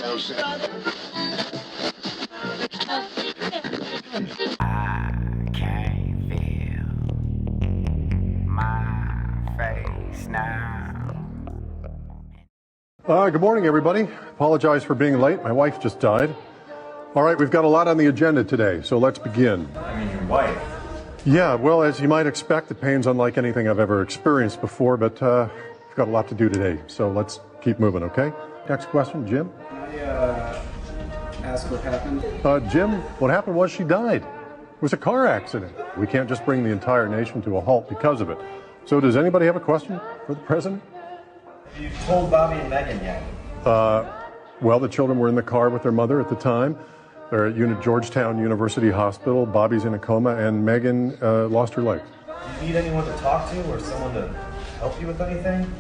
I can't feel my face now. Good morning, everybody. Apologize for being late. My wife just died. All right, we've got a lot on the agenda today, so let's begin. I mean, your wife. Yeah, well, as you might expect, the pain's unlike anything I've ever experienced before, but we've got a lot to do today, so let's keep moving, okay? Next question, Jim. Can I ask what happened? Jim, what happened was she died. It was a car accident. We can't just bring the entire nation to a halt because of it. So does anybody have a question for the president? Have you told Bobby and Megan yet? Well, the children were in the car with their mother at the time. They're at Georgetown University Hospital. Bobby's in a coma, and Megan lost her leg. Do you need anyone to talk to or someone to help you with anything?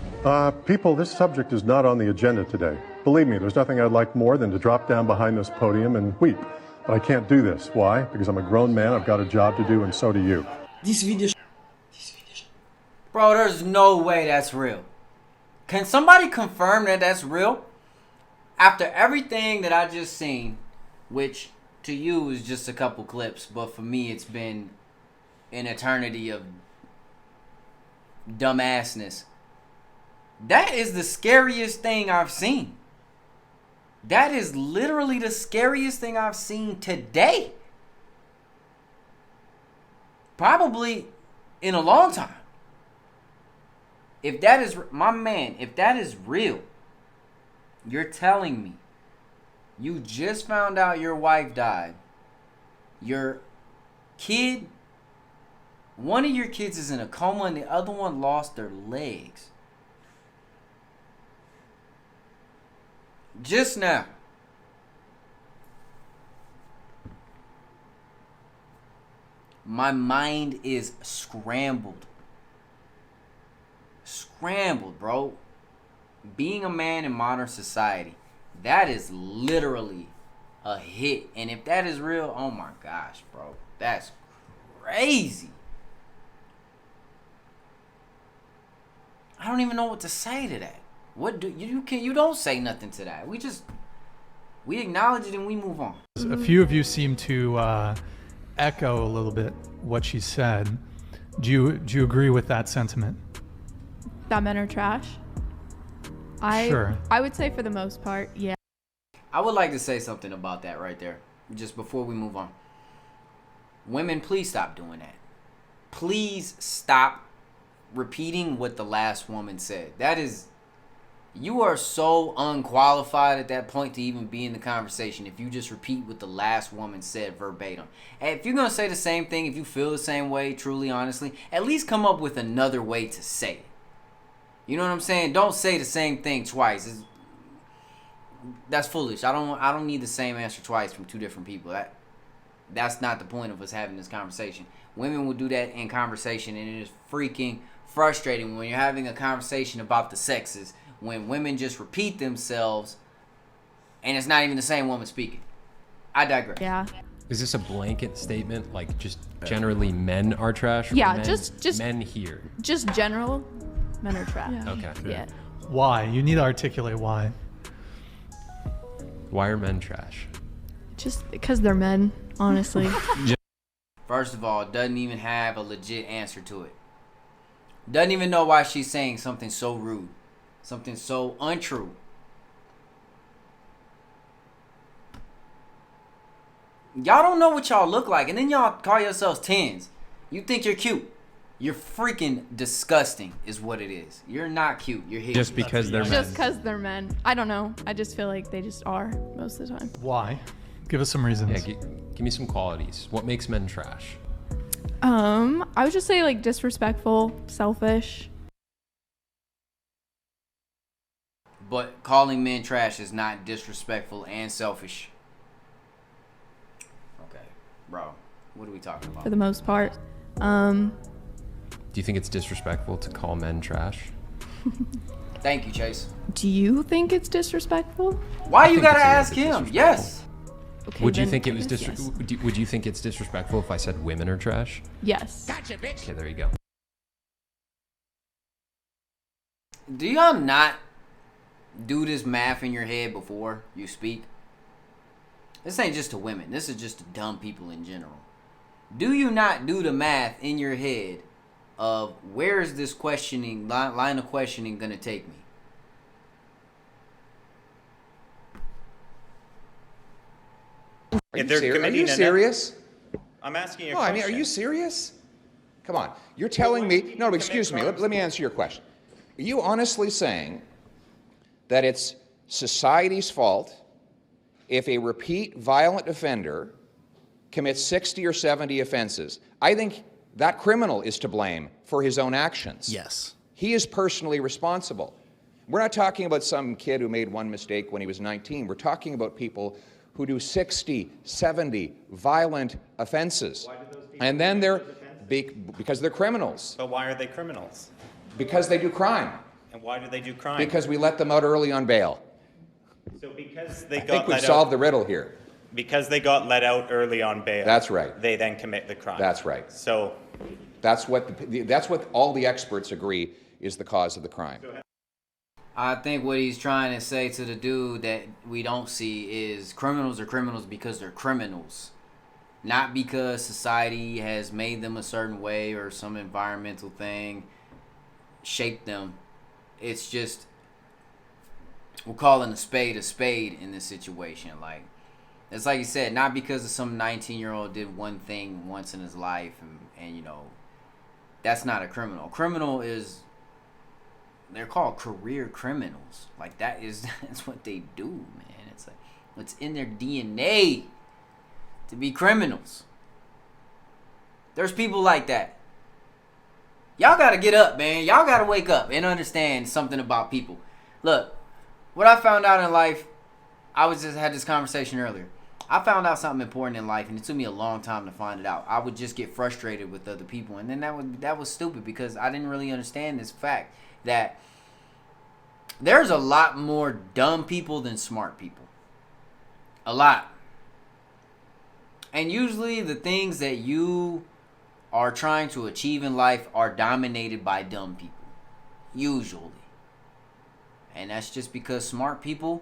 People, this subject is not on the agenda today. Believe me, there's nothing I'd like more than to drop down behind this podium and weep. But I can't do this. Why? Because I'm a grown man, I've got a job to do, and so do you. Bro, there's no way that's real. Can somebody confirm that that's real? After everything that I just seen, which to you is just a couple clips, but for me it's been an eternity of dumbassness. That is the scariest thing I've seen. That is literally the scariest thing I've seen today. Probably in a long time. If that is, my man, if that is real, you're telling me you just found out your wife died. Your kid, one of your kids is in a coma and the other one lost their legs. Just now. My mind is scrambled. Scrambled, bro. Being a man in modern society, that is literally a hit. And if that is real, oh my gosh, bro. That's crazy. I don't even know what to say to that. What do you don't say nothing to that. We acknowledge it and we move on. A few of you seem to echo a little bit what she said. Do you agree with that sentiment? That men are trash? Sure. I would say for the most part, yeah. I would like to say something about that right there, just before we move on. Women, please stop doing that. Please stop repeating what the last woman said. You are so unqualified at that point to even be in the conversation if you just repeat what the last woman said verbatim. And if you're going to say the same thing, if you feel the same way, truly, honestly, at least come up with another way to say it. You know what I'm saying? Don't say the same thing twice. That's foolish. I don't need the same answer twice from two different people. That's not the point of us having this conversation. Women will do that in conversation, and it is freaking frustrating when you're having a conversation about the sexes, when women just repeat themselves, and it's not even the same woman speaking. I digress. Yeah. Is this a blanket statement? Like, just generally men are trash? Or Yeah, men, just men here. Just general, men are trash. Yeah. Okay. Yeah. Why? You need to articulate why. Why are men trash? Just because they're men, honestly. First of all, doesn't even have a legit answer to it. Doesn't even know why she's saying something so rude. Something so untrue. Y'all don't know what y'all look like, and then y'all call yourselves 10s. You think you're cute. You're freaking disgusting is what it is. You're not cute. You're hideous. Just because they're men. Just because they're men. I don't know. I just feel like they just are most of the time. Why? Give us some reasons. Yeah, give me some qualities. What makes men trash? I would just say like disrespectful, selfish. But calling men trash is not disrespectful and selfish. Okay, bro. What are we talking about? For the most part. Do you think it's disrespectful to call men trash? Thank you, Chase. Do you think it's disrespectful? Why you think gotta it's a little ask bit him? disrespectful. Yes. Okay, Would you then think it I was guess yes. would you think it's disrespectful if I said women are trash? Yes. Okay, there you go. Do y'all not do this math in your head before you speak. This ain't just to women. This is just to dumb people in general. Do you not do the math in your head of where is this questioning line of questioning going to take me? Are you serious? I'm asking you a No, question. I mean, are you serious? Come on. You're telling me... No, excuse me. Let me answer your question. Are you honestly saying that it's society's fault if a repeat violent offender commits 60 or 70 offenses? I think that criminal is to blame for his own actions. Yes. He is personally responsible. We're not talking about some kid who made one mistake when he was 19. We're talking about people who do 60, 70 violent offenses. Why do those people And then they're... commit those offenses? Because they're criminals. But why are they criminals? Because they do crime. And why do they do crime? Because we let them out early on bail. So because they I got think we've let solved out, the riddle here. because they got let out early on bail. That's right. They then commit the crime. That's right. So That's what all the experts agree is the cause of the crime. I think what he's trying to say to the dude that we don't see is criminals are criminals because they're criminals. Not because society has made them a certain way or some environmental thing shaped them. It's just, we're calling a spade in this situation. Like, it's like you said, not because of some 19-year-old did one thing once in his life and you know, that's not a criminal. A criminal is, they're called career criminals. Like, that's what they do, man. It's like, it's in their DNA to be criminals. There's people like that. Y'all gotta get up, man. Y'all gotta wake up and understand something about people. Look, what I found out in life, I had this conversation earlier. I found out something important in life, and it took me a long time to find it out. I would just get frustrated with other people, and then that was stupid because I didn't really understand this fact that there's a lot more dumb people than smart people. A lot. And usually the things that you are trying to achieve in life are dominated by dumb people. Usually. And that's just because smart people,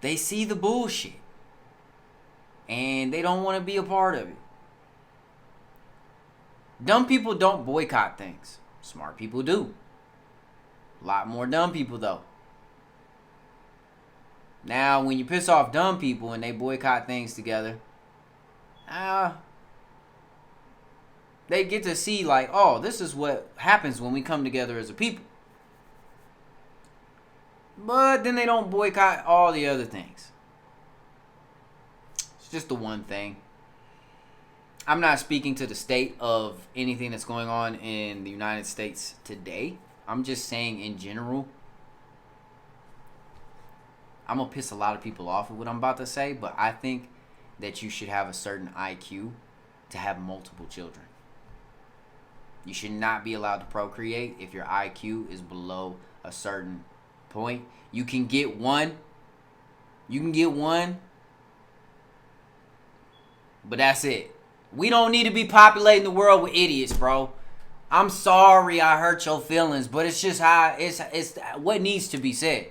they see the bullshit. And they don't want to be a part of it. Dumb people don't boycott things. Smart people do. A lot more dumb people though. Now, when you piss off dumb people and they boycott things together, they get to see like, oh, this is what happens when we come together as a people. But then they don't boycott all the other things. It's just the one thing. I'm not speaking to the state of anything that's going on in the United States today. I'm just saying in general. I'm going to piss a lot of people off with what I'm about to say, but I think that you should have a certain IQ to have multiple children. You should not be allowed to procreate if your IQ is below a certain point. You can get one. But that's it. We don't need to be populating the world with idiots, bro. I'm sorry I hurt your feelings, but it's just how it's what needs to be said.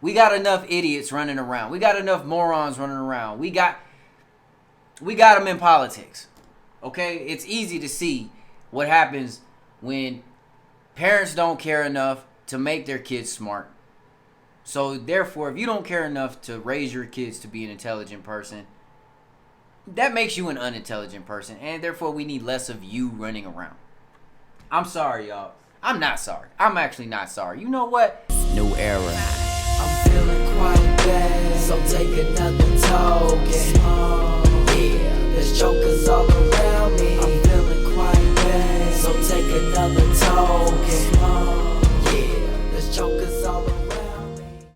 We got enough idiots running around. We got enough morons running around. We got them in politics. Okay? It's easy to see what happens when parents don't care enough to make their kids smart. So therefore, if you don't care enough to raise your kids to be an intelligent person, that makes you an unintelligent person, and therefore we need less of you running around. I'm sorry, y'all. I'm not sorry. I'm actually not sorry. You know what? New era. I'm feeling quite bad, so take another token. Yeah, there's jokers all around me.